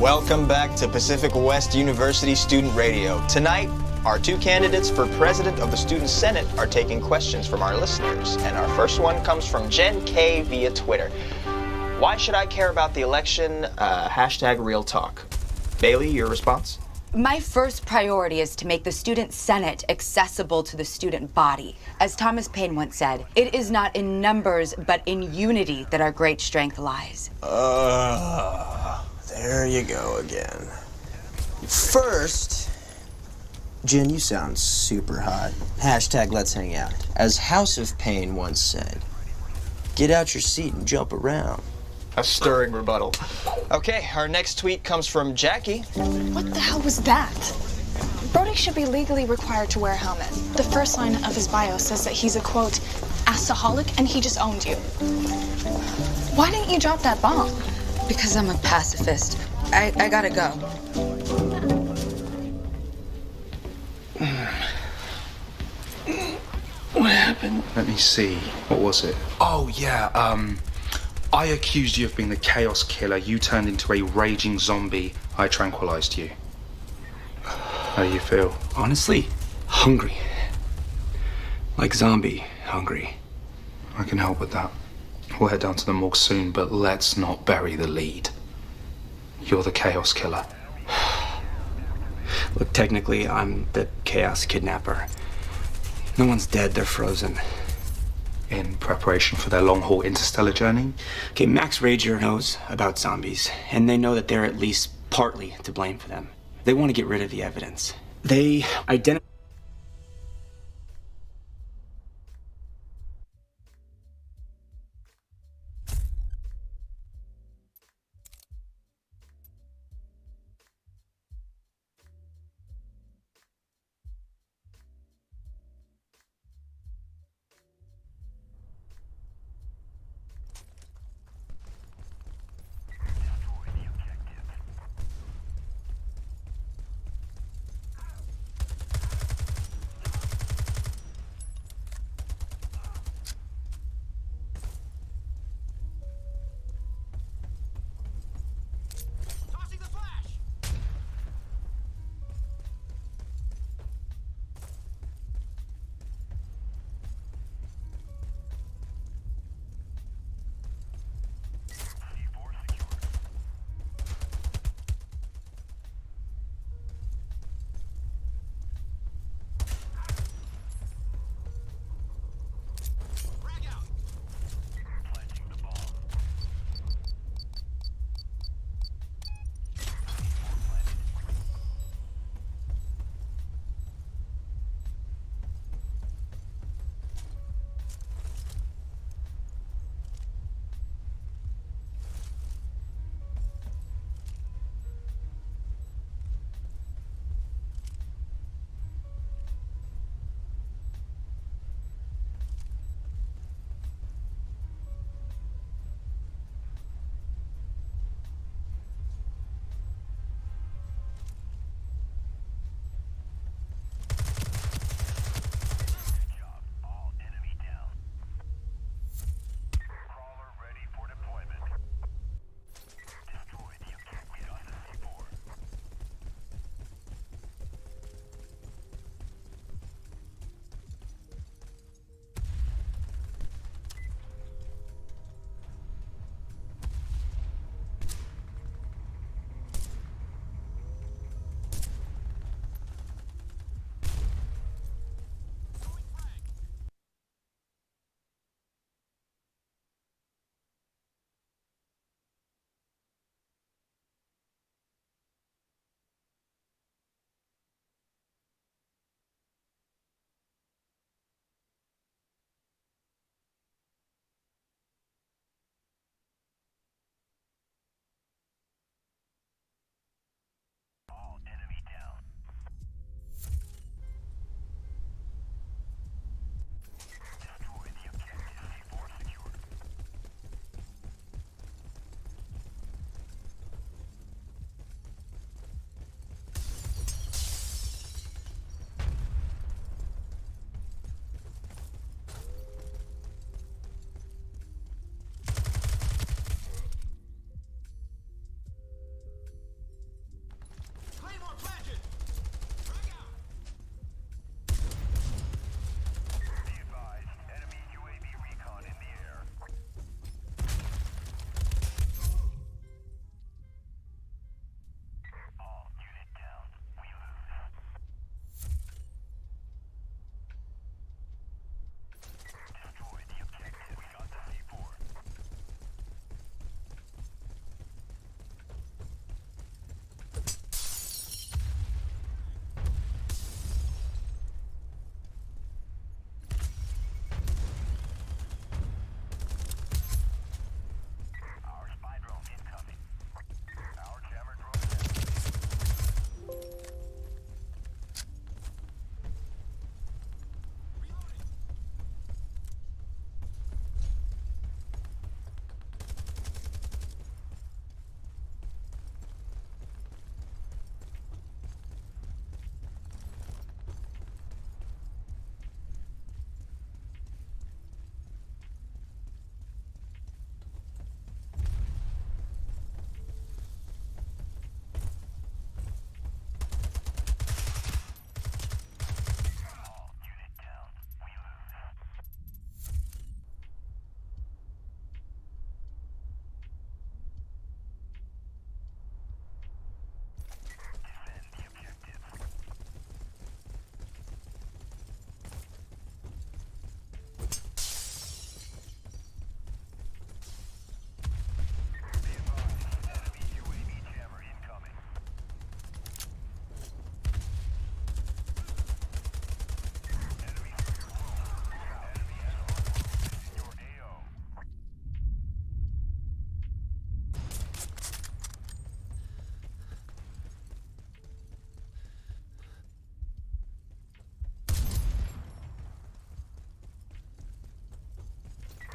Welcome back to Pacific West University Student Radio. Tonight, our two candidates for President of the Student Senate are taking questions from our listeners. And our first one comes from Jen K via Twitter. Why should I care about the election? Hashtag real talk. Bailey, your response? My first priority is to make the Student Senate accessible to the student body. As Thomas Paine once said, it is not in numbers, but in unity that our great strength lies. There you go again. First, Jen, you sound super hot. Hashtag let's hang out. As House of Pain once said, get out your seat and jump around. A stirring rebuttal. Okay, our next tweet comes from Jackie. What the hell was that? Brody should be legally required to wear a helmet. The first line of his bio says that he's a, quote, assaholic, and he just owned you. Why didn't you drop that bomb? Because I'm a pacifist. I gotta go. What happened? Let me see. What was it? Oh, yeah, I accused you of being the chaos killer. You turned into a raging zombie. I tranquilized you. How do you feel? Honestly, hungry. Like zombie hungry. I can help with that. We'll head down to the morgue soon, but let's not bury the lead. You're the chaos killer. Look, technically, I'm the chaos kidnapper. No one's dead, they're frozen. In preparation for their long-haul interstellar journey? Okay, Max Rager knows about zombies, and they know that they're at least partly to blame for them. They want to get rid of the evidence. They identify...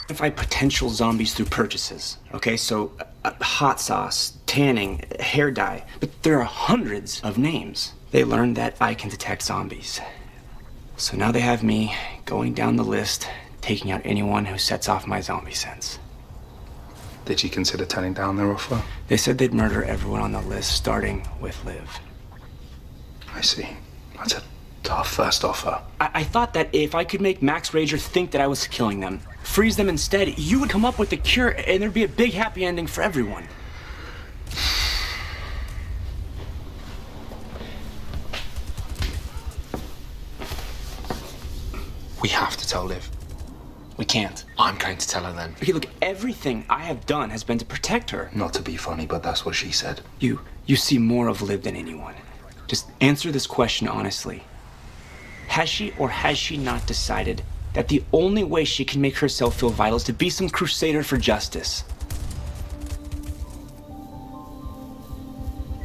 Identify potential zombies through purchases. Okay, so hot sauce, tanning, hair dye. But there are hundreds of names. They learned that I can detect zombies. So now they have me going down the list, taking out anyone who sets off my zombie sense. Did you consider turning down their offer? They said they'd murder everyone on the list, starting with Liv. I see. That's a tough first offer. I thought that if I could make Max Rager think that I was killing them, freeze them instead, you would come up with the cure and there'd be a big happy ending for everyone. We have to tell Liv. We can't. I'm going to tell her then. Okay, look, everything I have done has been to protect her. Not to be funny, but that's what she said. You see more of Liv than anyone. Just answer this question honestly. Has she or has she not decided that the only way she can make herself feel vital is to be some crusader for justice?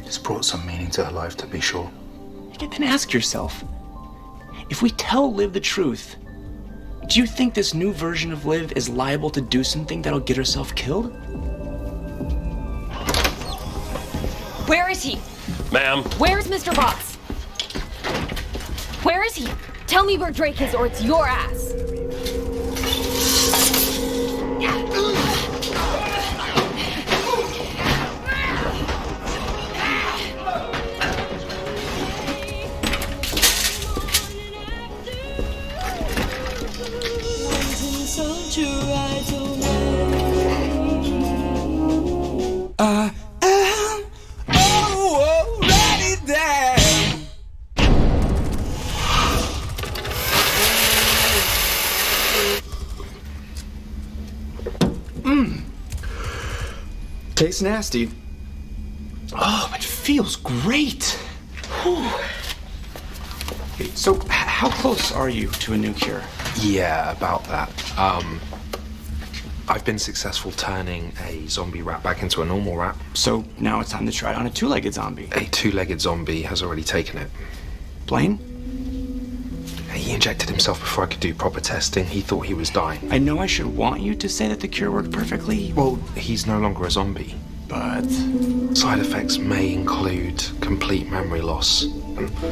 It's brought some meaning to her life, to be sure. Then ask yourself, if we tell Liv the truth, do you think this new version of Liv is liable to do something that'll get herself killed? Where is he? Ma'am. Where's Mr. Boss? Where is he? Tell me where Drake is or it's your ass. Tastes nasty. Oh, it feels great. Whew. Okay, so how close are you to a new cure? Yeah, about that. I've been successful turning a zombie rat back into a normal rat. So now it's time to try it on a two-legged zombie. A two-legged zombie has already taken it. Blaine? He injected himself before I could do proper testing. He thought he was dying. I know I should want you to say that the cure worked perfectly. Well, he's no longer a zombie. But Side effects may include complete memory loss.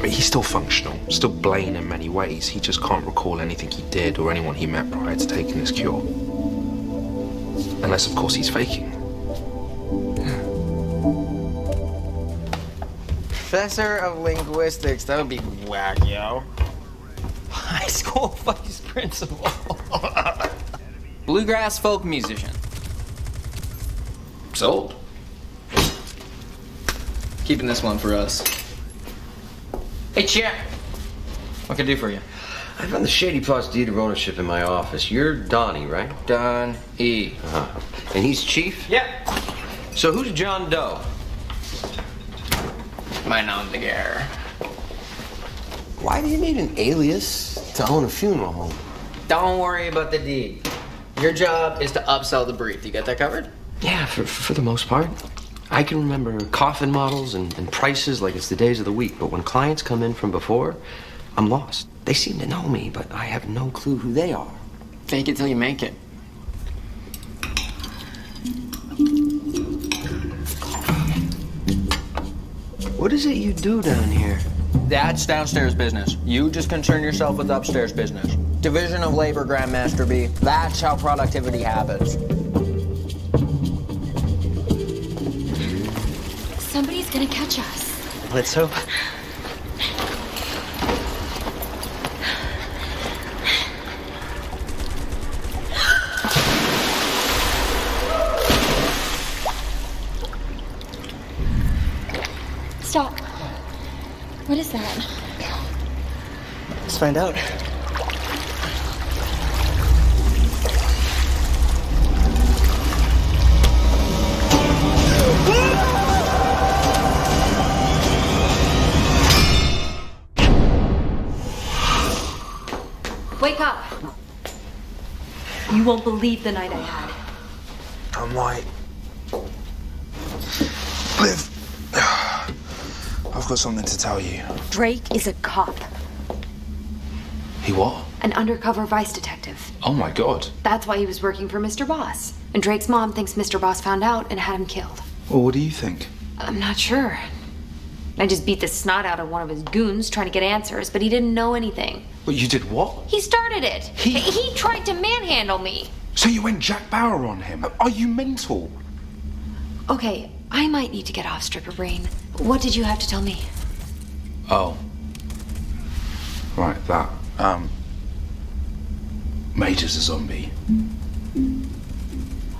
He's still functional, still Blaine in many ways. He just can't recall anything he did or anyone he met prior to taking this cure. Unless, of course, he's faking. Professor of linguistics, that would be whack, yo. High school vice principal. Bluegrass folk musician. Sold. Keeping this one for us. Hey, Chip. What can I do for you? I found the Shady Plots deed of ownership in my office. You're Donnie, right? Don E. Uh-huh. And he's chief? Yep. So who's John Doe? My nom de guerre. Why do you need an alias to own a funeral home? Don't worry about the deed. Your job is to upsell the brief. You got that covered? Yeah, for the most part. I can remember coffin models and prices like it's the days of the week, but when clients come in from before, I'm lost. They seem to know me, but I have no clue who they are. Fake it till you make it. What is it you do down here? That's downstairs business. You just concern yourself with upstairs business. Division of labor, Grandmaster B. That's how productivity happens. Somebody's gonna catch us. Let's hope. Stop. What is that? Let's find out. Wake up. You won't believe the night I had. I'm like... Liv, I've got something to tell you. Drake is a cop. He what? An undercover vice detective. Oh my god. That's why he was working for Mr. Boss. And Drake's mom thinks Mr. Boss found out and had him killed. Well, what do you think? I'm not sure. I just beat the snot out of one of his goons trying to get answers, but he didn't know anything. But you did what? He started it. He- He tried to manhandle me. So you went Jack Bauer on him? Are you mental? Okay, I might need to get off, Stripper Brain. What did you have to tell me? Oh. Right, that. Major's a zombie.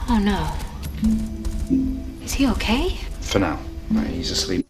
Oh no. Is he okay? For now. Right, he's asleep.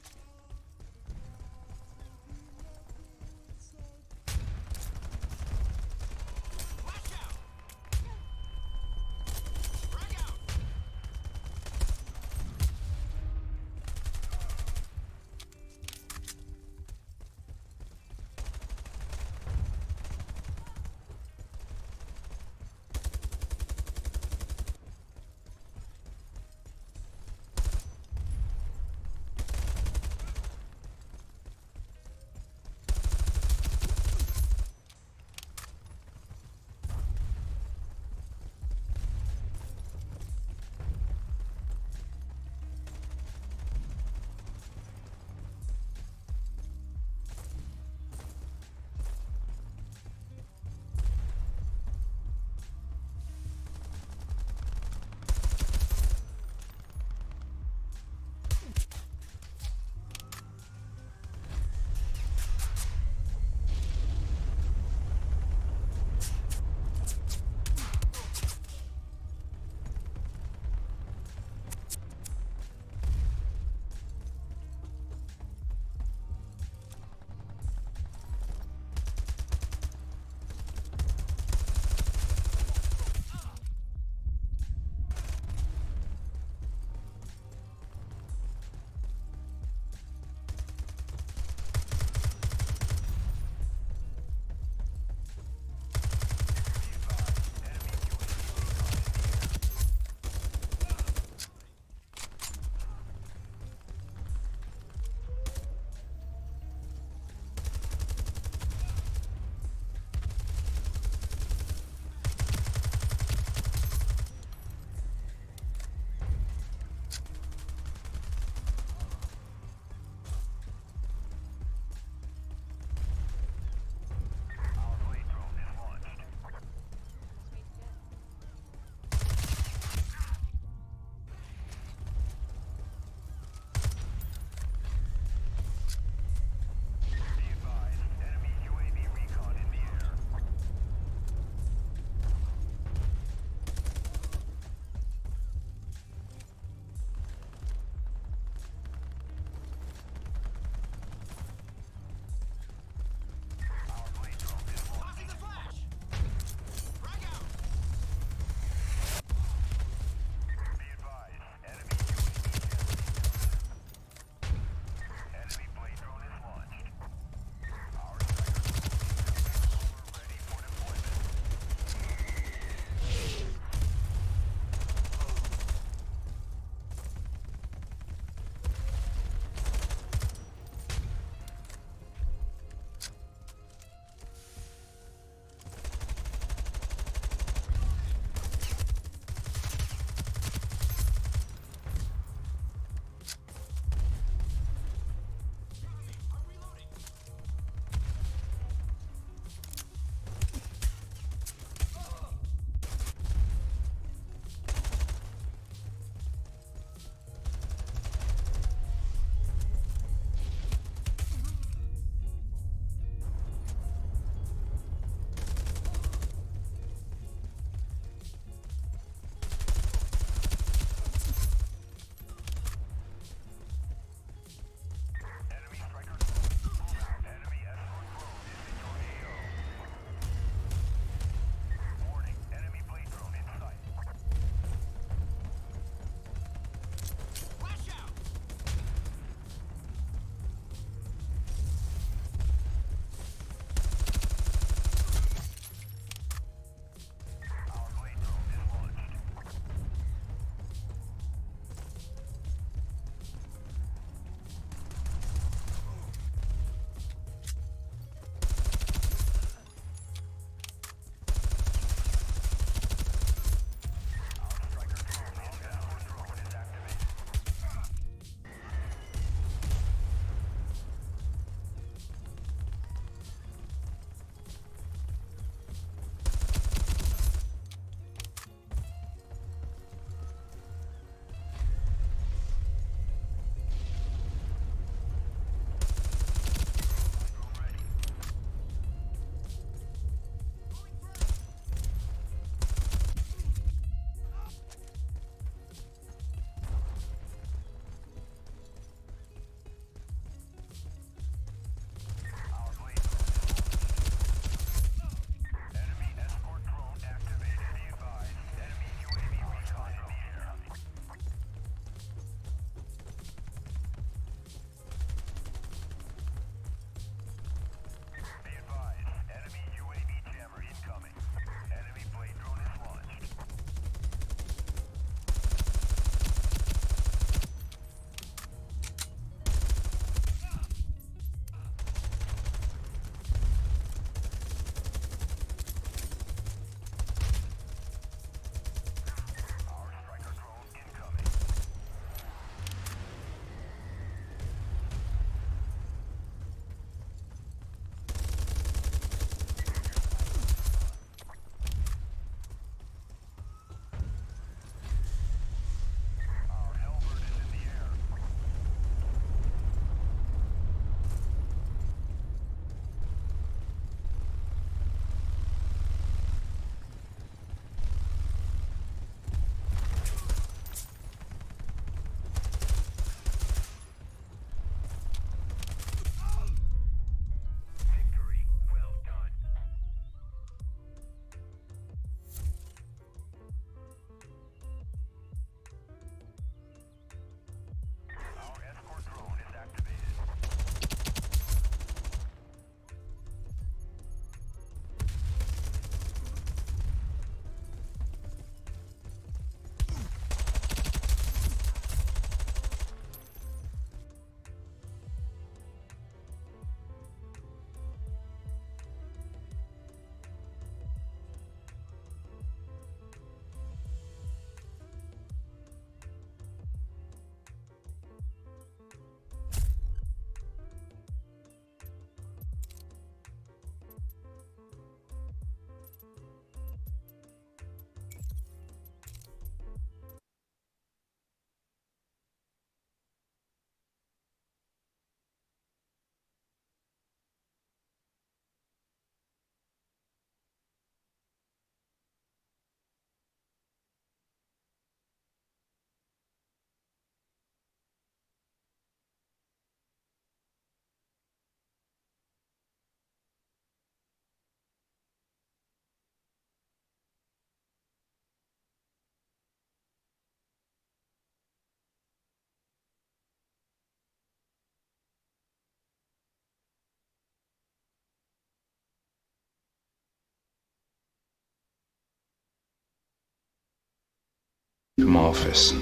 from my office.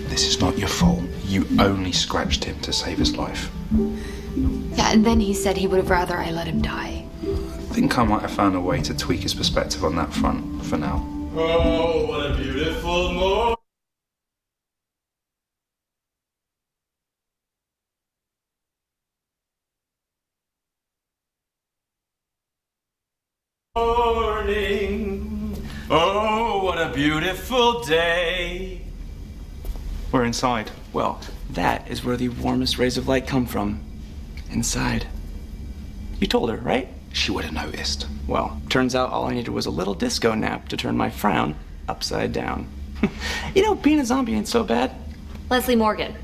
This is not your fault. You only scratched him to save his life. Yeah, and then he said he would have rather I let him die. I think I might have found a way to tweak his perspective on that front for now. Oh, what a beautiful morning. Oh, what a beautiful day. We're inside. Well, that is where the warmest rays of light come from. Inside. You told her, right? She would have noticed. Well, turns out all I needed was a little disco nap to turn my frown upside down. You know, being a zombie ain't so bad. Leslie Morgan,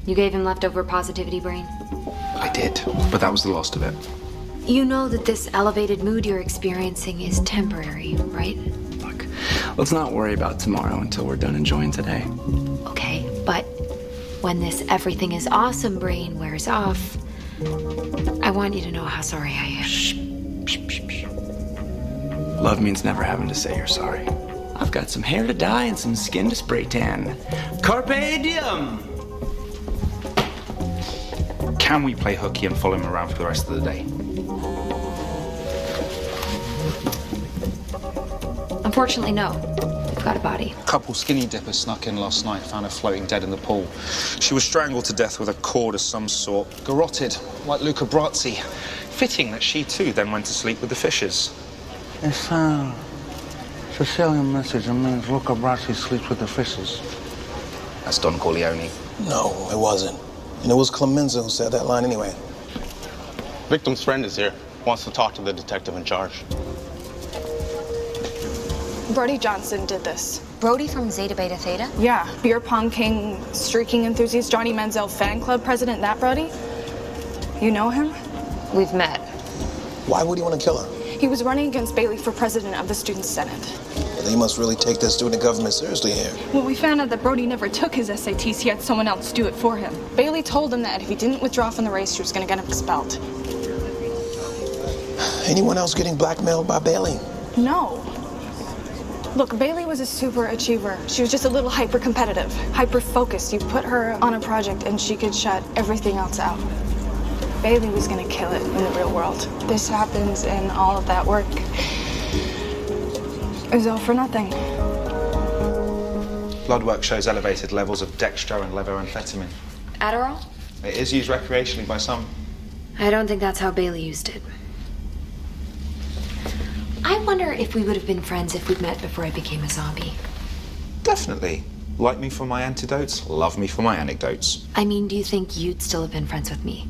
you gave him leftover positivity brain? I did, but that was the last of it. You know that this elevated mood you're experiencing is temporary, right? Look, let's not worry about tomorrow until we're done enjoying today. Okay, but when this everything is awesome brain wears off, I want you to know how sorry I am. Shh, shh, shh, shh. Love means never having to say you're sorry. I've got some hair to dye and some skin to spray tan. Carpe diem! Can we play hooky and follow him around for the rest of the day? Unfortunately, no. We've got a body. A couple skinny dippers snuck in last night, found her floating dead in the pool. She was strangled to death with a cord of some sort, garroted like Luca Brazzi. Fitting that she too then went to sleep with the fishes. It's a Sicilian message. It means Luca Brazzi sleeps with the fishes. That's Don Corleone. No, it wasn't. And it was Clemenza who said that line anyway. Victim's friend is here. Wants to talk to the detective in charge. Brody Johnson did this. Brody from Zeta Beta Theta? Yeah, beer pong king, streaking enthusiast, Johnny Manziel fan club president, that Brody? You know him? We've met. Why would he want to kill her? He was running against Bailey for president of the Student Senate. Well, they must really take that student government seriously here. Well, we found out that Brody never took his SATs. He had someone else do it for him. Bailey told him that if he didn't withdraw from the race, she was going to get him expelled. Anyone else getting blackmailed by Bailey? No. Look, Bailey was a super achiever. She was just a little hyper-competitive, hyper-focused. You put her on a project and she could shut everything else out. Bailey was gonna kill it in the real world. This happens and all of that work is all for nothing. Blood work shows elevated levels of dextro and levoamphetamine. Adderall? It is used recreationally by some. I don't think that's how Bailey used it. I wonder if we would have been friends if we'd met before I became a zombie. Definitely. Like me for my antidotes, love me for my anecdotes. I mean, do you think you'd still have been friends with me?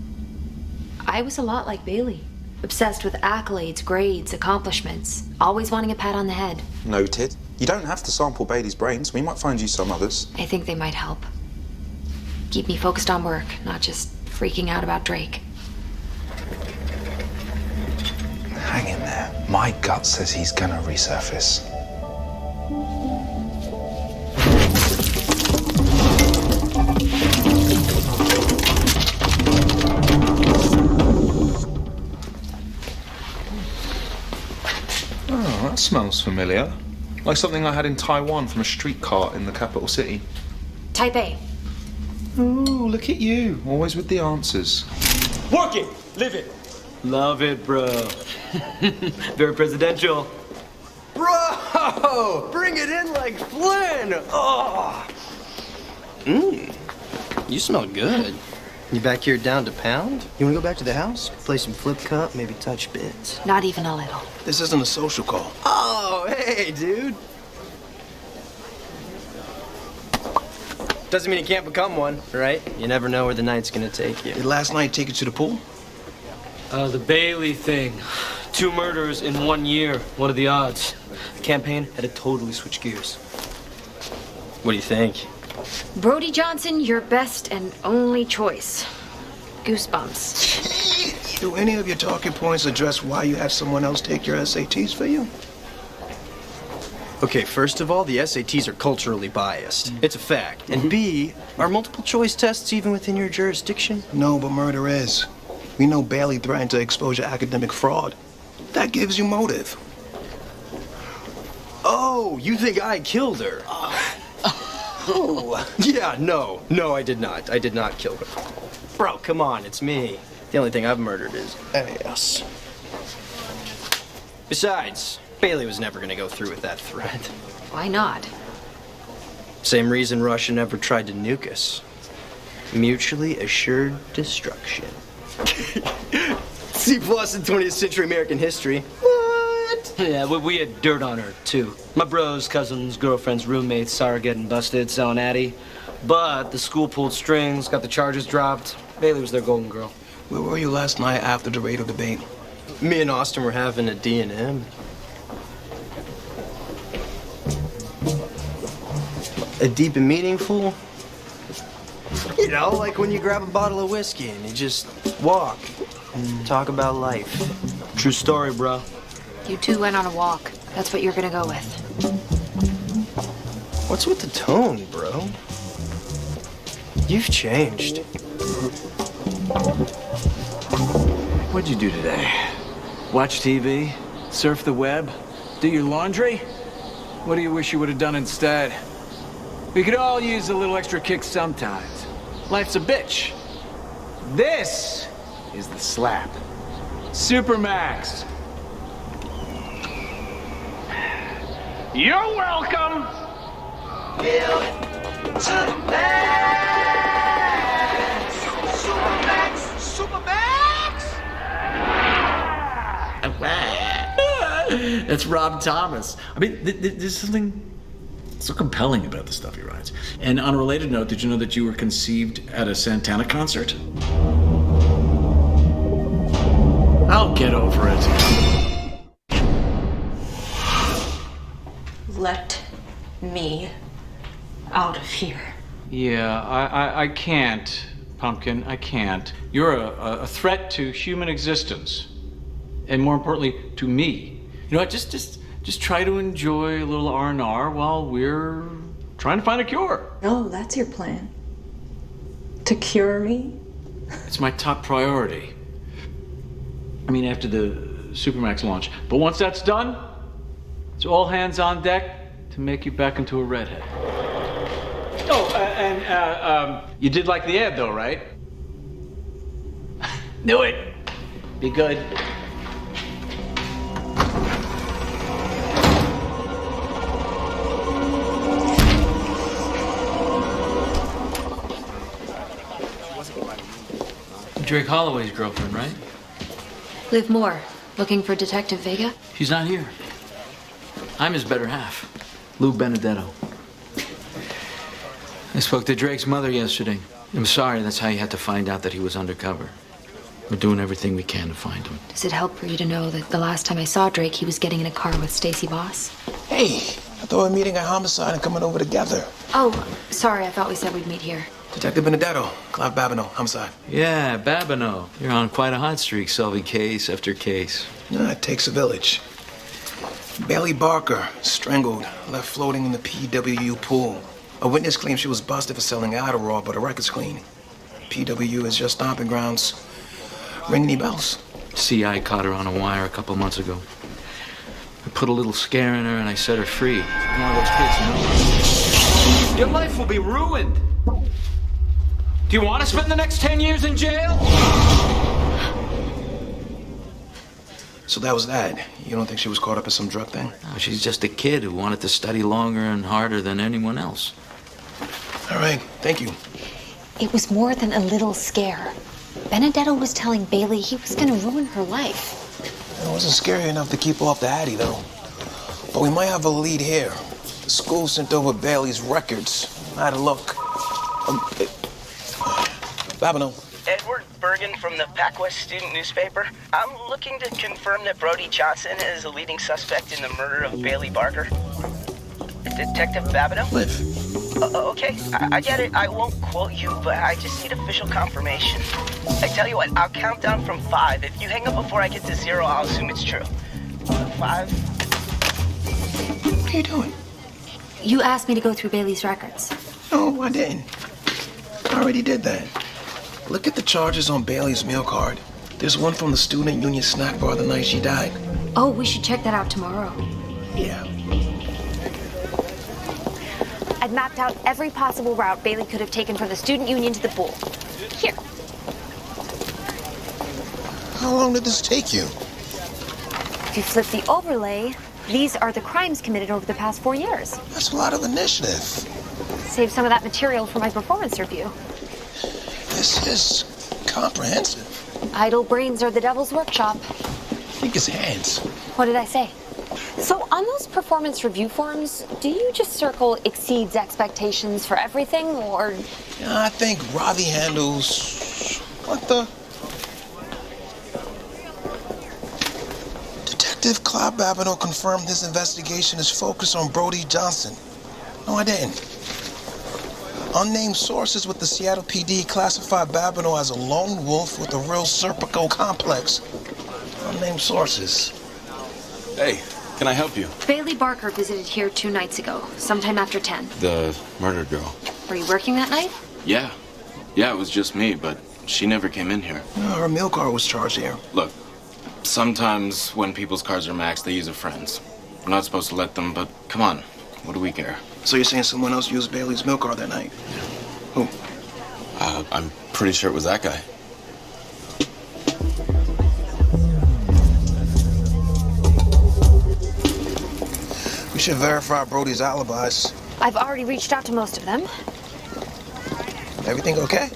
I was a lot like Bailey. Obsessed with accolades, grades, accomplishments. Always wanting a pat on the head. Noted. You don't have to sample Bailey's brains. We might find you some others. I think they might help. Keep me focused on work, not just freaking out about Drake. Hang in there. My gut says he's gonna resurface. Oh, that smells familiar. Like something I had in Taiwan from a street cart in the capital city. Type A. Ooh, look at you. Always with the answers. Work it, live it. Love it, bro. Very presidential. Bro! Bring it in like Flynn! Oh! You smell good. You back here down to pound? You wanna go back to the house? Play some flip cup, maybe touch bits? Not even a little. This isn't a social call. Oh, hey, dude. Doesn't mean it can't become one, right? You never know where the night's gonna take you. Did last night take you to the pool? The Bailey thing. 2 murders in 1 year. What are the odds? The campaign had to totally switch gears. What do you think? Brody Johnson, your best and only choice. Goosebumps. Do any of your talking points address why you had someone else take your SATs for you? Okay, first of all, the SATs are culturally biased. It's a fact. And B, are multiple choice tests even within your jurisdiction? No, but murder is. We know Bailey threatened to expose your academic fraud. That gives you motive. Oh, you think I killed her? Oh, yeah, no, I did not. I did not kill her. Bro, come on, it's me. The only thing I've murdered is Elias. Besides, Bailey was never gonna go through with that threat. Why not? Same reason Russia never tried to nuke us. Mutually assured destruction. C+ in 20th century American history. What? Yeah, we had dirt on her, too. My bros, cousins, girlfriends, roommates saw her getting busted, selling Addy. But the school pulled strings, got the charges dropped. Bailey was their golden girl. Where were you last night after the radio debate? Me and Austin were having a D&M. A deep and meaningful? You know, like when you grab a bottle of whiskey and you just walk and talk about life. True story, bro. You two went on a walk. That's what you're gonna go with. What's with the tone, bro? You've changed. What'd you do today? Watch TV? Surf the web? Do your laundry? What do you wish you would have done instead? We could all use a little extra kick sometimes. Life's a bitch. This is the slap. Supermax. You're welcome. Feel it to the max. Supermax. Supermax. That's Rob Thomas. I mean, there's something so compelling about the stuff he writes. And on a related note, did you know that you were conceived at a Santana concert? I'll get over it. Let me out of here. Yeah, I can't, Pumpkin. I can't. You're a threat to human existence. And more importantly, to me. You know what, just try to enjoy a little R&R while we're trying to find a cure. Oh, that's your plan? To cure me? It's my top priority. I mean, after the Supermax launch. But once that's done, it's all hands on deck to make you back into a redhead. Oh, and you did like the ad, though, right? Knew it. Be good. Drake Holloway's girlfriend, right? Liv Moore, looking for Detective Vega? She's not here. I'm his better half, Lou Benedetto. I spoke to Drake's mother yesterday. I'm sorry that's how you had to find out that he was undercover. We're doing everything we can to find him. Does it help for you to know that the last time I saw Drake, he was getting in a car with Stacy Voss? Hey, I thought we were meeting at Homicide and coming over together. Oh, sorry, I thought we said we'd meet here. Detective Benedetto, Clive Babineau, Homicide. Yeah, Babineau. You're on quite a hot streak, solving case after case. Nah, it takes a village. Bailey Barker, strangled, left floating in the PWU pool. A witness claims she was busted for selling Adderall, but her record's clean. PWU is just stomping grounds. Ring any bells? CI caught her on a wire a couple months ago. I put a little scare in her and I set her free. One of those kids, you know? Your life will be ruined. Do you want to spend the next 10 years in jail? So that was that. You don't think she was caught up in some drug thing? No, she's just a kid who wanted to study longer and harder than anyone else. All right, thank you. It was more than a little scare. Benedetto was telling Bailey he was gonna ruin her life. It wasn't scary enough to keep off the Addy, though. But we might have a lead here. The school sent over Bailey's records. I had a look. Babineau. Edward Bergen from the PacWest student newspaper. I'm looking to confirm that Brody Johnson is a leading suspect in the murder of Bailey Barker. Detective Babineau? Liv. Okay, I get it. I won't quote you, but I just need official confirmation. I tell you what, I'll count down from 5. If you hang up before I get to 0, I'll assume it's true. 5. What are you doing? You asked me to go through Bailey's records. No, I didn't. I already did that. Look at the charges on Bailey's meal card. There's one from the student union snack bar the night she died. Oh, we should check that out tomorrow. Yeah. I've mapped out every possible route Bailey could have taken from the student union to the pool. Here. How long did this take you? If you flip the overlay, these are the crimes committed over the past 4 years. That's a lot of initiative. Save some of that material for my performance review. This is comprehensive. Idle brains are the devil's workshop. Think his hands. What did I say? So on those performance review forms, do you just circle exceeds expectations for everything, or? Yeah, I think Ravi handles... What the? Detective Clive Babineau confirmed his investigation is focused on Brody Johnson. No, I didn't. Unnamed sources with the Seattle PD classified Babineau as a lone wolf with a real Serpico complex. Unnamed sources. Hey, can I help you? Bailey Barker visited here 2 nights ago, sometime after 10. The murdered girl. Were you working that night? Yeah. Yeah, it was just me, but she never came in here. No, her mail car was charged here. Look, sometimes when people's cars are maxed, they use a friend's. I'm not supposed to let them, but come on. What do we care? So you're saying someone else used Bailey's mail car that night? Who? I'm pretty sure it was that guy. We should verify Brody's alibis. I've already reached out to most of them. Everything okay?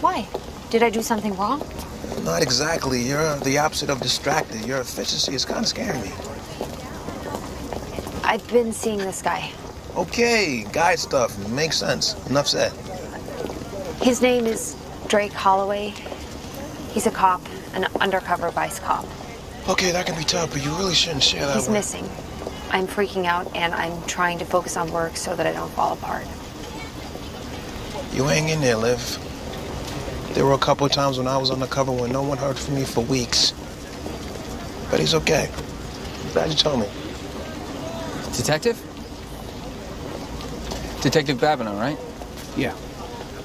Why? Did I do something wrong? Not exactly. You're the opposite of distracted. Your efficiency is kind of scaring me. I've been seeing this guy. Okay, guy stuff. Makes sense. Enough said. His name is Drake Holloway. He's a cop, an undercover vice cop. Okay, that can be tough, but you really shouldn't share that. He's missing. I'm freaking out, and I'm trying to focus on work so that I don't fall apart. You hang in there, Liv. There were a couple of times when I was undercover when no one heard from me for weeks. But he's okay. I'm glad you told me. Detective? Detective Babineau, right? Yeah.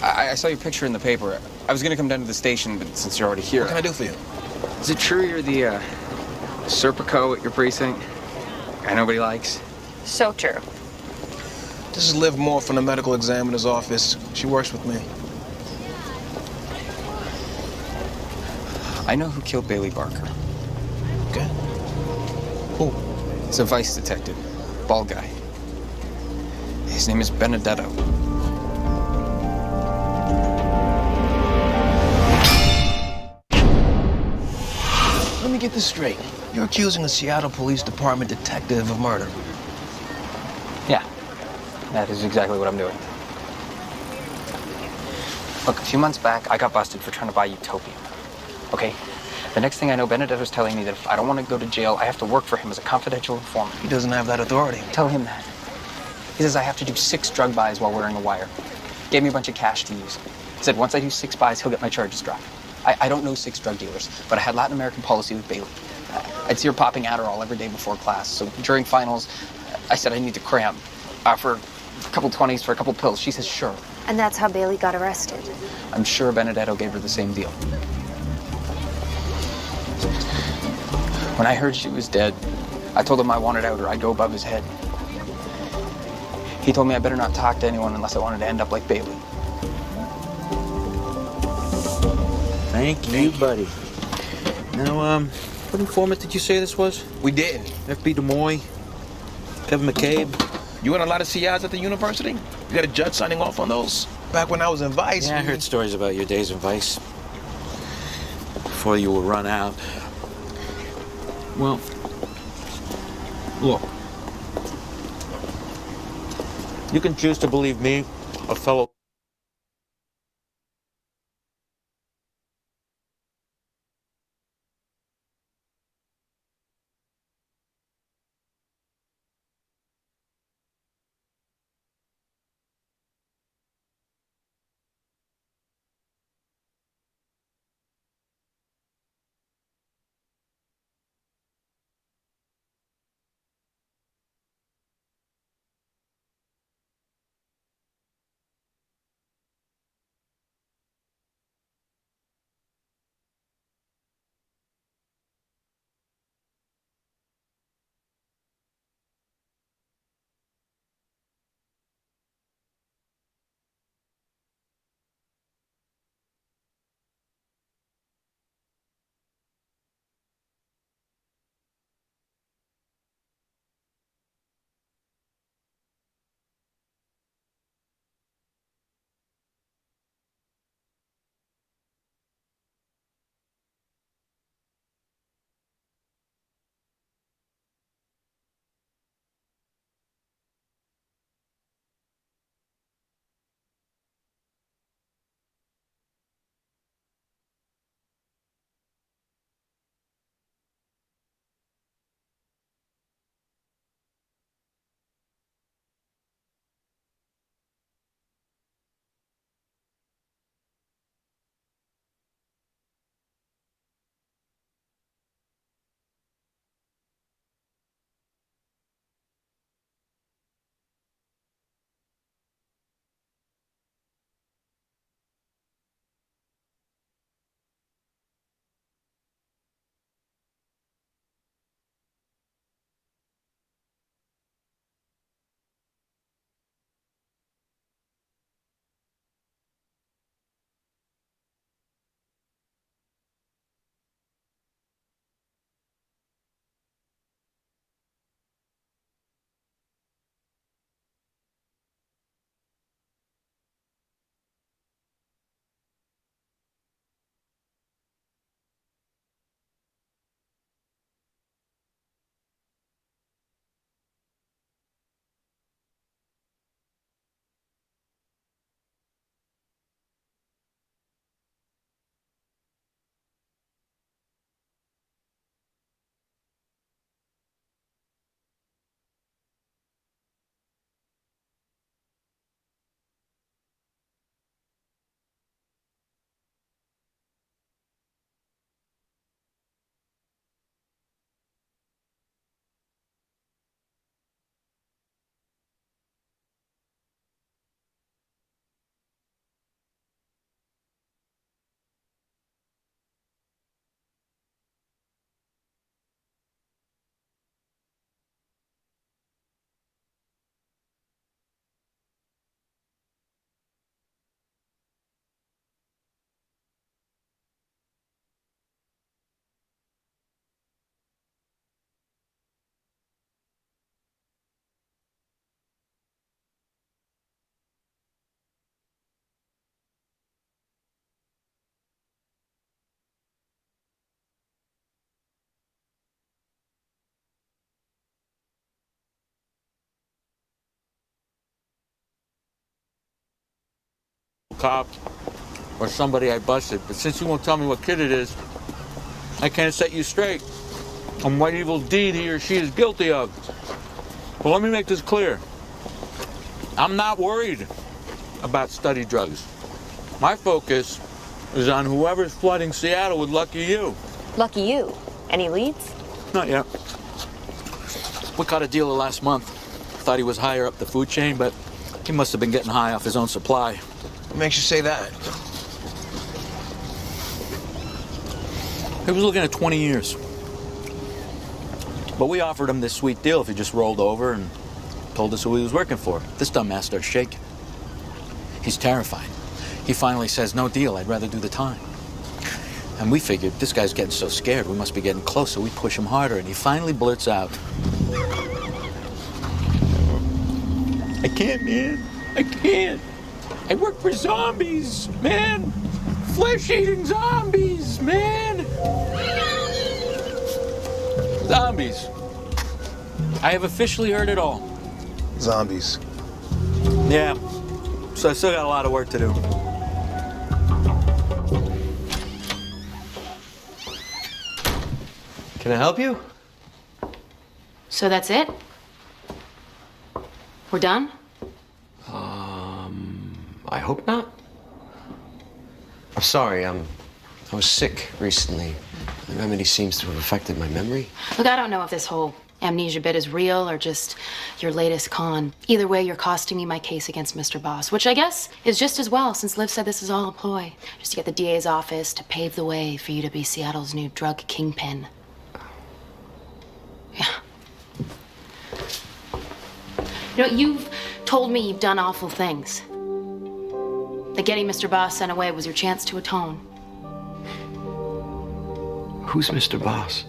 I saw your picture in the paper. I was gonna come down to the station, but since you're already here... What can I do for you? Is it true you're the, Serpico at your precinct? Guy nobody likes? So true. This is Liv Moore from the medical examiner's office. She works with me. I know who killed Bailey Barker. Okay. Who? It's a vice detective. Bald guy. His name is Benedetto. Let me get this straight. You're accusing a Seattle Police Department detective of murder. Yeah, that is exactly what I'm doing. Look, a few months back, I got busted for trying to buy Utopia. Okay? The next thing I know, Benedetto's telling me that if I don't want to go to jail, I have to work for him as a confidential informant. He doesn't have that authority. Tell him that. He says I have to do 6 drug buys while wearing a wire. Gave me a bunch of cash to use. He said once I do 6 buys, he'll get my charges dropped. I don't know 6 drug dealers, but I had Latin American policy with Bailey. I'd see her popping Adderall every day before class. So during finals, I said I need to cram. For a couple 20s for a couple pills. She says sure. And that's how Bailey got arrested. I'm sure Benedetto gave her the same deal. When I heard she was dead, I told him I wanted out or I'd go above his head. He told me I better not talk to anyone unless I wanted to end up like Bailey. Thank you, buddy. Now, what informant did you say this was? We didn't. FB Des Moines? Kevin McCabe? You in a lot of CIs at the university? You got a judge signing off on those? Back when I was in Vice. Yeah, I heard stories about your days in Vice. Before you were run out. Well, look. You can choose to believe me, a fellow cop or somebody I busted, but since you won't tell me what kid it is, I can't set you straight on what evil deed he or she is guilty of. But let me make this clear. I'm not worried about study drugs. My focus is on whoever's flooding Seattle with Lucky You. Lucky you. Any leads? Not yet. We caught a dealer last month. Thought he was higher up the food chain, but he must have been getting high off his own supply. What makes you say that? He was looking at 20 years. But we offered him this sweet deal if he just rolled over and told us who he was working for. This dumbass starts shaking. He's terrified. He finally says, no deal, I'd rather do the time. And we figured, this guy's getting so scared, we must be getting close, so we push him harder, and he finally blurts out, I can't, man. I can't. I work for zombies, man. Flesh-eating zombies, man. Zombies. I have officially heard it all. Zombies. Yeah. So I still got a lot of work to do. Can I help you? So that's it? We're done? I hope not. I'm sorry, I was sick recently. The remedy seems to have affected my memory. Look, I don't know if this whole amnesia bit is real or just your latest con. Either way, you're costing me my case against Mr. Boss, which I guess is just as well since Liv said this is all a ploy. Just to get the DA's office to pave the way for you to be Seattle's new drug kingpin. Yeah. You know, you've told me you've done awful things. That getting Mr. Boss sent away was your chance to atone. Who's Mr. Boss?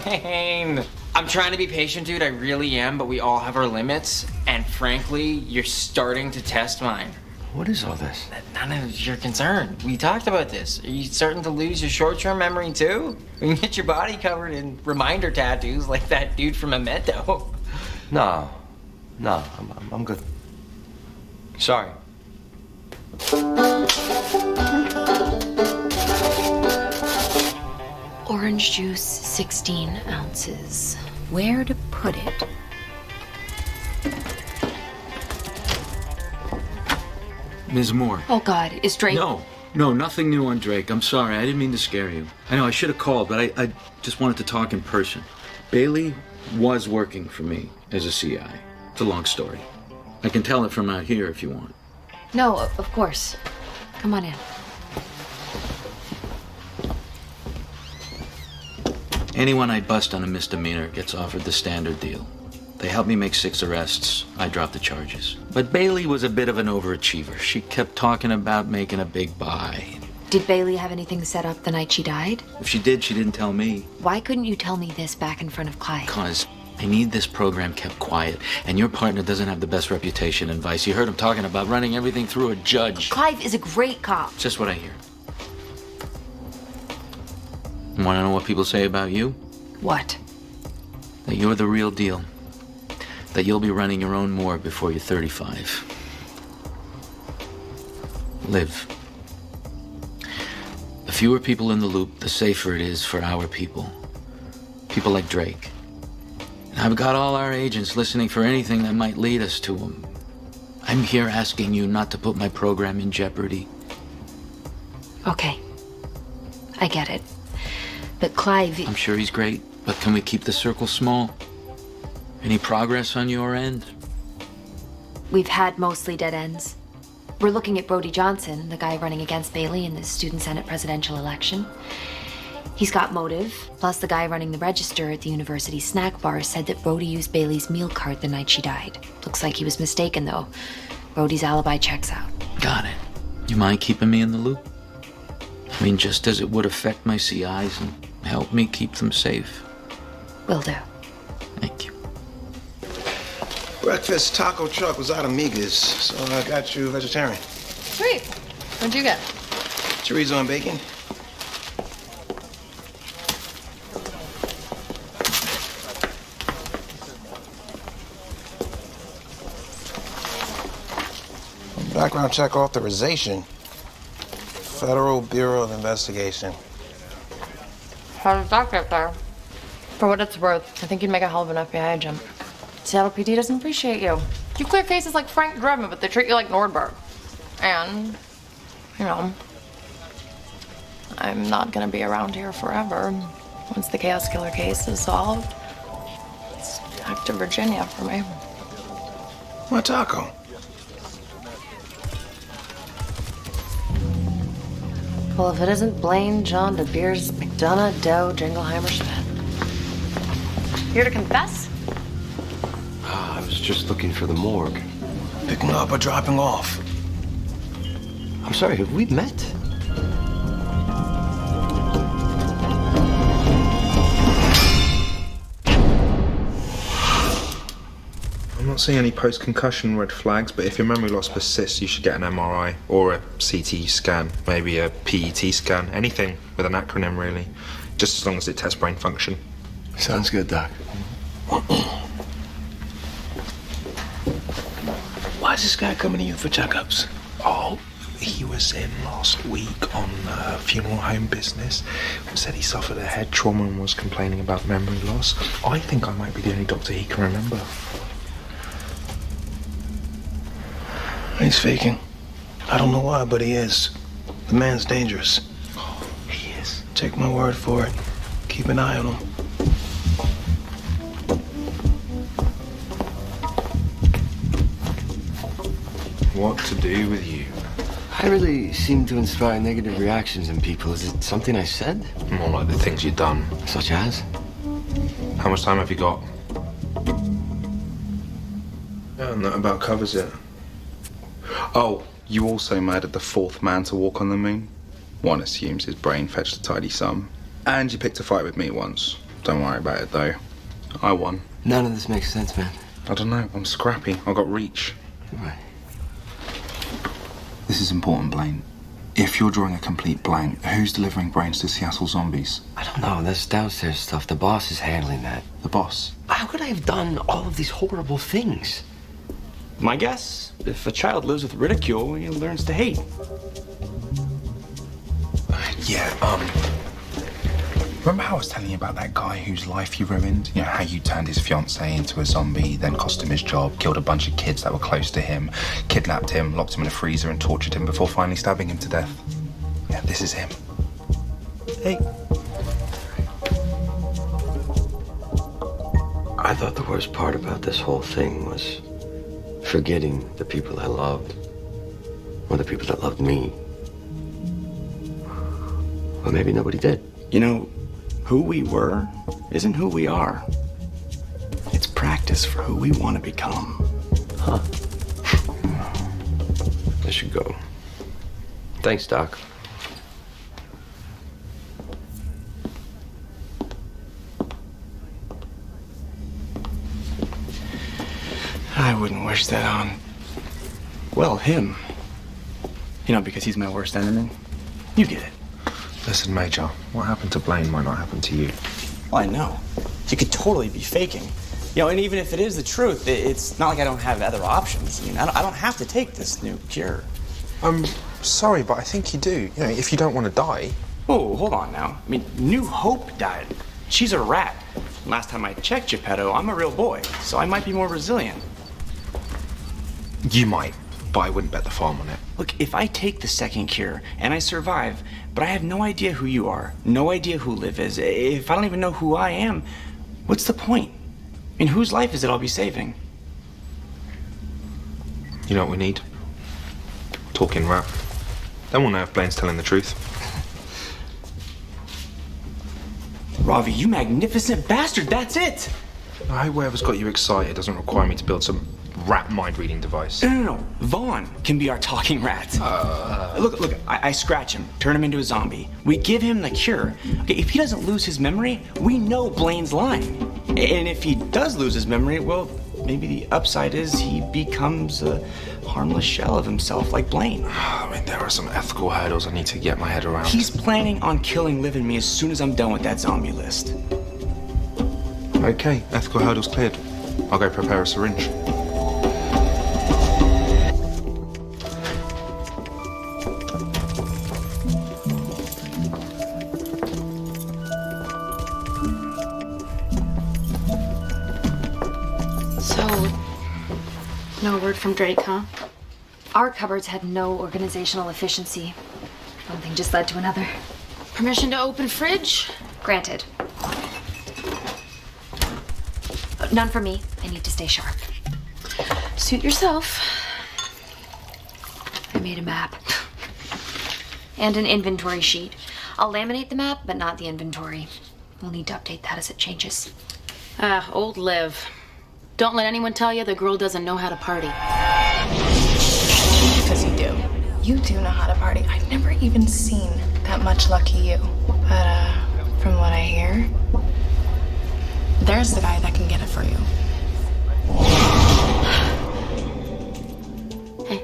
Wayne. I'm trying to be patient, dude. I really am, but we all have our limits. And frankly, you're starting to test mine. What is all this? None of your concern. We talked about this. Are you starting to lose your short-term memory, too? You can get your body covered in reminder tattoos like that dude from Memento. No, I'm good. Sorry. Orange juice, 16 ounces. Where to put it? Ms. Moore. Oh, God, is Drake... No, nothing new on Drake. I'm sorry, I didn't mean to scare you. I know, I should have called, but I just wanted to talk in person. Bailey was working for me as a CI. It's a long story. I can tell it from out here if you want. No, of course. Come on in. Anyone I bust on a misdemeanor gets offered the standard deal. They helped me make 6 arrests. I dropped the charges. But Bailey was a bit of an overachiever. She kept talking about making a big buy. Did Bailey have anything set up the night she died? If she did, she didn't tell me. Why couldn't you tell me this back in front of Clive? Because I need this program kept quiet, and your partner doesn't have the best reputation in Vice. You heard him talking about running everything through a judge. Clive is a great cop. Just what I hear. Want to know what people say about you? What? That you're the real deal. That you'll be running your own morgue before you're 35. Live. The fewer people in the loop, the safer it is for our people. People like Drake. And I've got all our agents listening for anything that might lead us to him. I'm here asking you not to put my program in jeopardy. Okay. I get it. But Clive... I'm sure he's great, but can we keep the circle small? Any progress on your end? We've had mostly dead ends. We're looking at Brody Johnson, the guy running against Bailey in the Student Senate presidential election. He's got motive, plus the guy running the register at the university snack bar said that Brody used Bailey's meal card the night she died. Looks like he was mistaken, though. Brody's alibi checks out. Got it. You mind keeping me in the loop? I mean, just as it would affect my CIs and help me keep them safe. Will do. Thank you. Breakfast taco truck was out of migas, so I got you vegetarian. Sweet. What'd you get? Chorizo and bacon. Background check authorization. Federal Bureau of Investigation. How did that get there? For what it's worth, I think you'd make a hell of an FBI agent. Seattle PD doesn't appreciate you. You clear cases like Frank Drebin, but they treat you like Nordberg. And, you know, I'm not gonna be around here forever. Once the Chaos Killer case is solved, it's back to Virginia for me. What taco? Well, if it isn't Blaine, John, De Beers, McDonough, Doe, Jingleheimer, Schmidt. Here to confess? I was just looking for the morgue. Picking up or dropping off? I'm sorry, have we met? I'm not seeing any post-concussion red flags, but if your memory loss persists, you should get an MRI or a CT scan, maybe a PET scan, anything with an acronym, really. Just as long as it tests brain function. Sounds good, Doc. Why is this guy coming to you for checkups? Oh, he was in last week on funeral home business. Said he suffered a head trauma and was complaining about memory loss. I think I might be the only doctor he can remember. He's faking. I don't know why, but he is. The man's dangerous. Oh, he is. Take my word for it. Keep an eye on him. What to do with you? I really seem to inspire negative reactions in people. Is it something I said? More like the things you've done. Such as? How much time have you got? Yeah, and that about covers it. Oh, you also murdered the fourth man to walk on the moon? One assumes his brain fetched a tidy sum. And you picked a fight with me once. Don't worry about it, though. I won. None of this makes sense, man. I don't know. I'm scrappy. I got reach. Right. This is important, Blaine. If you're drawing a complete blank, who's delivering brains to Seattle zombies? I don't know. That's downstairs stuff. The boss is handling that. The boss? How could I have done all of these horrible things? My guess, if a child lives with ridicule, he learns to hate. Yeah, remember how I was telling you about that guy whose life you ruined? You know, how you turned his fiancée into a zombie, then cost him his job, killed a bunch of kids that were close to him, kidnapped him, locked him in a freezer and tortured him before finally stabbing him to death. Yeah, this is him. Hey. I thought the worst part about this whole thing was forgetting the people I loved, or the people that loved me. Well, maybe nobody did. You know, who we were isn't who we are. It's practice for who we want to become. Huh. I should go. Thanks, Doc. I wouldn't wish that on, well, him. You know, because he's my worst enemy. You get it. Listen, Major, what happened to Blaine might not happen to you. Well, I know. You could totally be faking. You know, and even if it is the truth, it's not like I don't have other options. I mean, I don't have to take this new cure. I'm sorry, but I think you do. You know, if you don't want to die. Oh, hold on now. I mean, New Hope died. She's a rat. Last time I checked, Geppetto, I'm a real boy, so I might be more resilient. You might, but I wouldn't bet the farm on it. Look, if I take the second cure and I survive, but I have no idea who you are, no idea who Liv is, if I don't even know who I am, what's the point? I mean, whose life is it I'll be saving? You know what we need? Talking rap. Then we'll know if Blaine's telling the truth. Ravi, you magnificent bastard, that's it! I hope whatever's got you excited doesn't require me to build some rat mind-reading device. No. Vaughn can be our talking rat. Look, I scratch him, turn him into a zombie. We give him the cure. Okay, if he doesn't lose his memory, we know Blaine's lying. And if he does lose his memory, well, maybe the upside is he becomes a harmless shell of himself like Blaine. I mean, there are some ethical hurdles I need to get my head around. He's planning on killing Liv and me as soon as I'm done with that zombie list. Okay, ethical hurdles cleared. I'll go prepare a syringe. No word from Drake, huh? Our cupboards had no organizational efficiency. One thing just led to another. Permission to open fridge? Granted. None for me. I need to stay sharp. Suit yourself. I made a map. And an inventory sheet. I'll laminate the map, but not the inventory. We'll need to update that as it changes. Old Liv. Don't let anyone tell you the girl doesn't know how to party. Because you do. You do know how to party. I've never even seen that much Lucky You. But, from what I hear, there's the guy that can get it for you. Hey.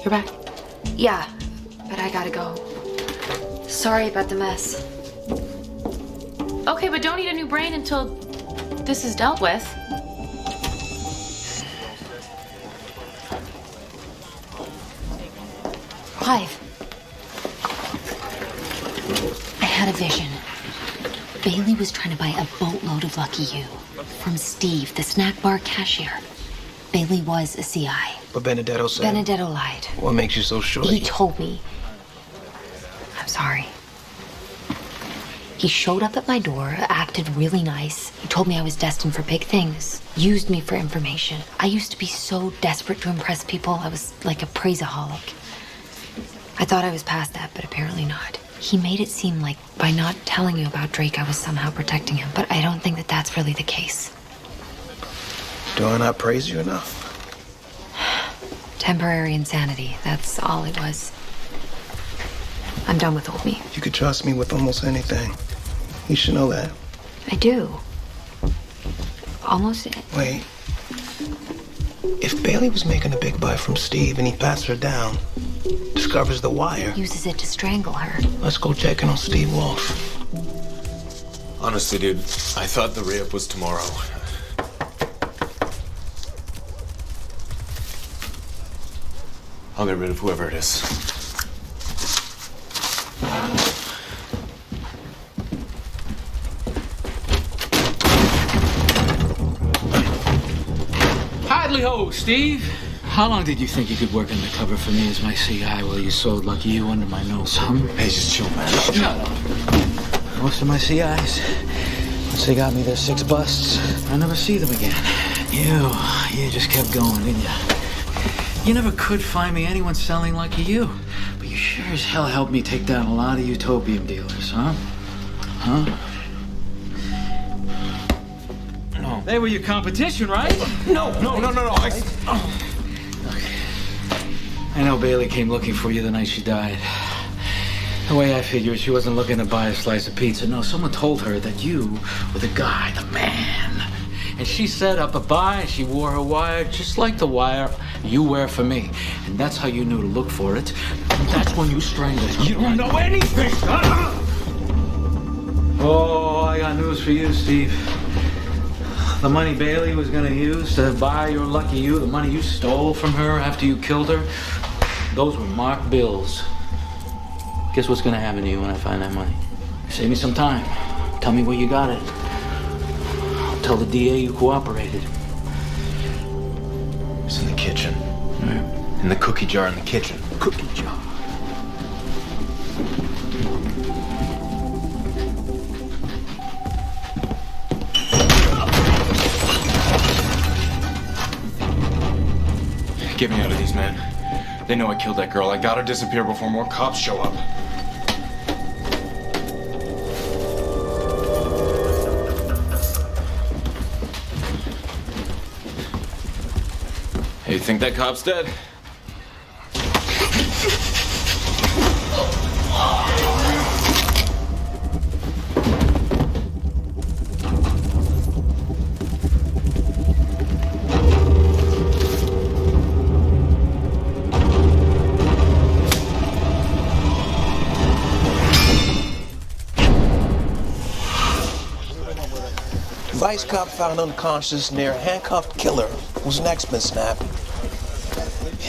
You're back? Yeah, but I gotta go. Sorry about the mess. Okay, but don't eat a new brain until this is dealt with. Clive. I had a vision. Bailey was trying to buy a boatload of Lucky You from Steve, the snack bar cashier. Bailey was a CI. But Benedetto said... Benedetto lied. What makes you so sure? He told me. I'm sorry. He showed up at my door, acted really nice. He told me I was destined for big things. Used me for information. I used to be so desperate to impress people. I was like a praiseaholic. I thought I was past that, but apparently not. He made it seem like by not telling you about Drake, I was somehow protecting him. But I don't think that that's really the case. Do I not praise you enough? Temporary insanity. That's all it was. I'm done with old me. You could trust me with almost anything. You should know that. I do. Almost. Wait. If Bailey was making a big buy from Steve and he pats her down, discovers the wire... Uses it to strangle her. Let's go check in on Steve Wolf. Honestly, dude, I thought the re-up was tomorrow. I'll get rid of whoever it is. Hardly ho, Steve. How long did you think you could work undercover for me as my CI while you sold Lucky You under my nose, huh? Hey, just chill, man. Shut up. Most of my CIs, once they got me their 6 busts, I never see them again. You just kept going, didn't you? You never could find me anyone selling Lucky You. But you sure as hell helped me take down a lot of utopium dealers, huh? Huh? No. They were your competition, right? No. I know Bailey came looking for you the night she died. The way I figured, she wasn't looking to buy a slice of pizza. No, someone told her that you were the guy, the man. And she set up a buy, and she wore her wire just like the wire you wear for me. And that's how you knew to look for it. And that's when you strangled her. You don't know anything! Oh, I got news for you, Steve. The money Bailey was gonna use to buy your Lucky You, the money you stole from her after you killed her, those were marked bills. Guess what's gonna happen to you when I find that money? Save me some time. Tell me where you got it. I'll tell the DA you cooperated. It's in the kitchen. Yeah. In the cookie jar in the kitchen. Cookie jar. Get me out of these, man. They know I killed that girl. I gotta disappear before more cops show up. Hey, you think that cop's dead? Vice cop found unconscious near a handcuffed killer whose neck's been snapped.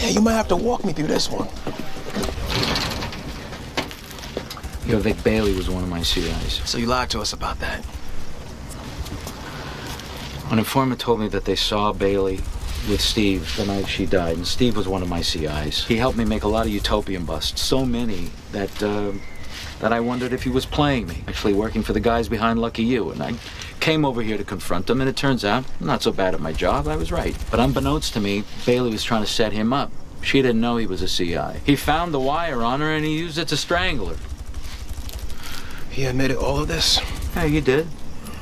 Yeah, you might have to walk me through this one. Yo, Vic Bailey was one of my CIs. So you lied to us about that. An informant told me that they saw Bailey with Steve the night she died, and Steve was one of my CIs. He helped me make a lot of utopian busts, so many that I wondered if he was playing me, actually working for the guys behind Lucky You. And I came over here to confront him, and it turns out I'm not so bad at my job. I was right. But unbeknownst to me, Bailey was trying to set him up. She didn't know he was a CI. He found the wire on her, and he used it to strangle her. He admitted all of this? Yeah, you did.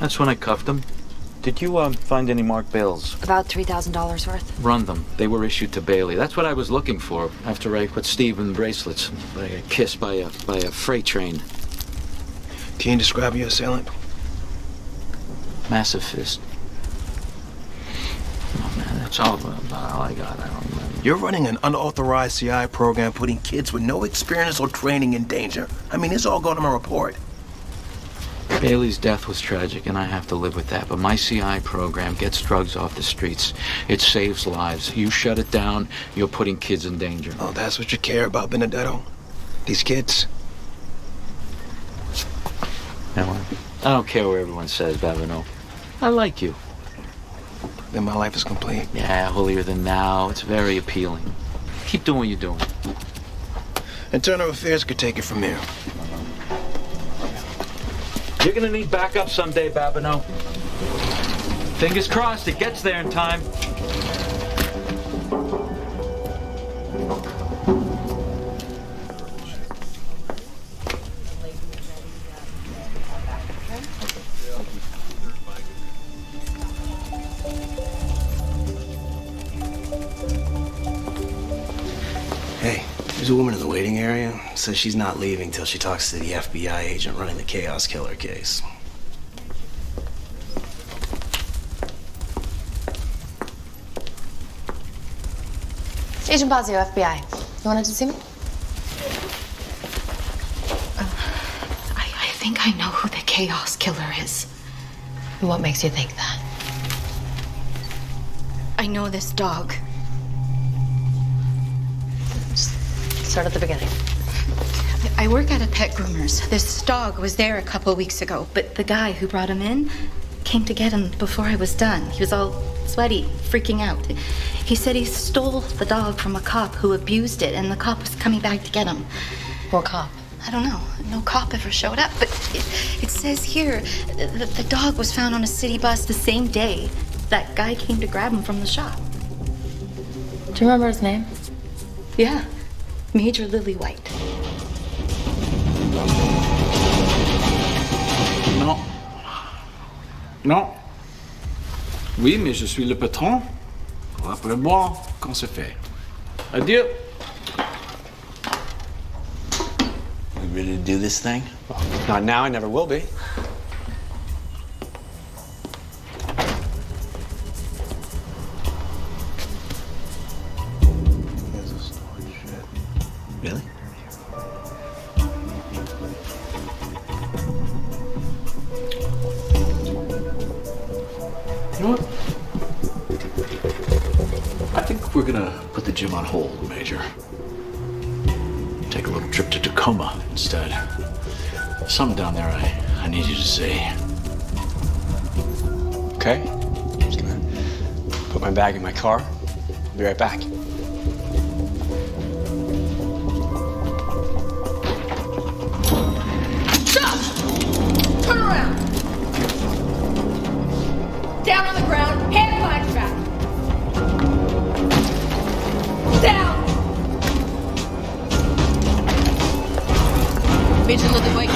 That's when I cuffed him. Did you find any marked bills? About $3,000 worth. Run them. They were issued to Bailey. That's what I was looking for after I put Steve in the bracelets. I got kissed by a freight train. Can you describe your assailant? Massive fist. Oh man, that's all I got. I don't remember. You're running an unauthorized CI program putting kids with no experience or training in danger. I mean, it's all going on my report. Bailey's death was tragic, and I have to live with that. But my CI program gets drugs off the streets. It saves lives. You shut it down, you're putting kids in danger. Oh, that's what you care about, Benedetto? These kids? I don't care what everyone says, Babino. I like you. Then my life is complete. Yeah, holier than thou. It's very appealing. Keep doing what you're doing. Internal Affairs could take it from here. You're gonna need backup someday, Babino. Fingers crossed it gets there in time. Hey, there's a woman in the waiting area. Says she's not leaving till she talks to the FBI agent running the Chaos Killer case. Agent Bazio, FBI. You wanted to see me? I think I know who the Chaos Killer is. What makes you think that? I know this dog. Start at the beginning. I work at a pet groomer's. This dog was there a couple weeks ago, but the guy who brought him in came to get him before I was done. He was all sweaty, freaking out. He said he stole the dog from a cop who abused it, and the cop was coming back to get him. What cop? I don't know. No cop ever showed up, but it says here that the dog was found on a city bus the same day that guy came to grab him from the shop. Do you remember his name? Yeah, Major Lily White. Non. Non. Oui, mais je suis le patron. Après boire, qu'on se fait. Adieu. We ready to do this thing? Well, not now, I never will be. Really? You know what? I think we're gonna put the gym on hold, Major. Take a little trip to Tacoma instead. Something down there I need you to see. Okay. I'm just gonna put my bag in my car. I'll be right back. Stop! Turn around! Down on the ground, hand behind your back. Down! Major Lily White